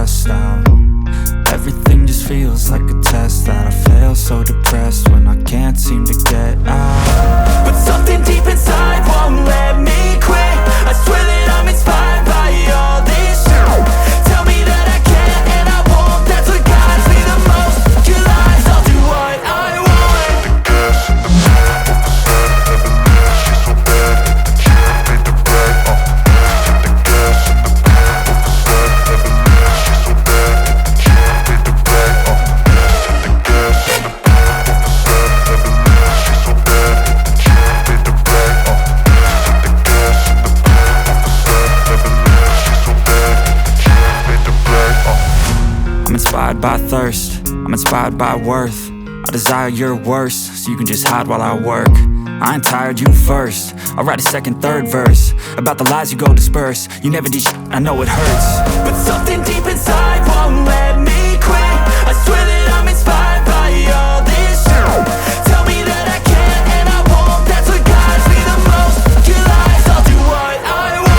stressed out. Everything just feels like a test that I fail, so depressed when I can't seem to get out. But something deep inside won't let me quit. I swear that I'm inspired by all this shit. Tell me that I can't and I won't. That's what guides me the most. Your lies, I'll do what I want. Inspired by thirst, I'm inspired by worth. I desire your worst, so you can just hide while I work. I ain't tired, you first. I'll write a second, third verse about the lies you go disperse. You never did shit, I know it hurts. But something deep inside won't let me quit. I swear that I'm inspired by all this shit. Tell me that I can't and I won't. That's what guides me the most. Your lies, I'll do what I want.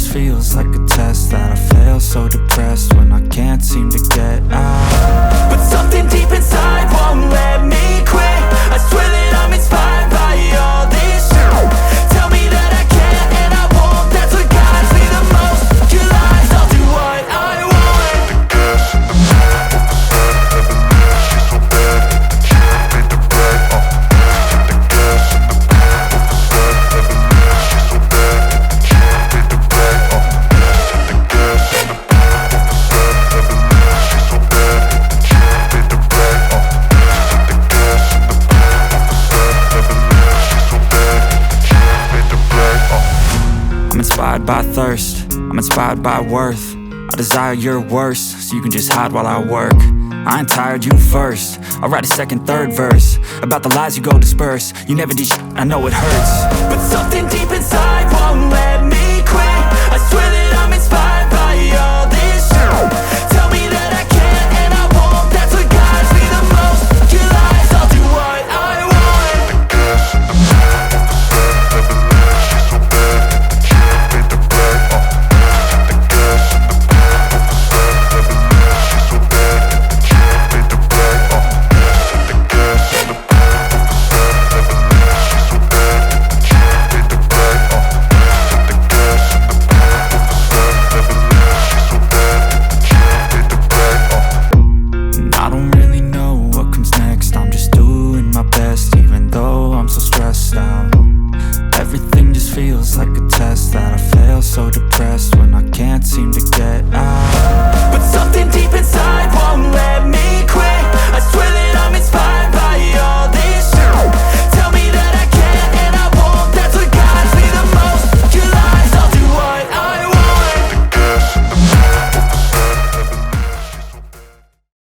Feels like a test that I fail, so depressed when I can't seem to get out. But something deep inside won't let me quit. I swear that I'm inspired by all this shit. Tell me that I can't and I won't. That's what guides me the most. Your lies, I'll do what I want. I'm inspired by thirst, I'm inspired by worth. I desire your worst, so you can just hide while I work. I ain't tired, you first. I'll write a second, third verse about the lies you go disperse. You never did shit, I know it hurts. But something deep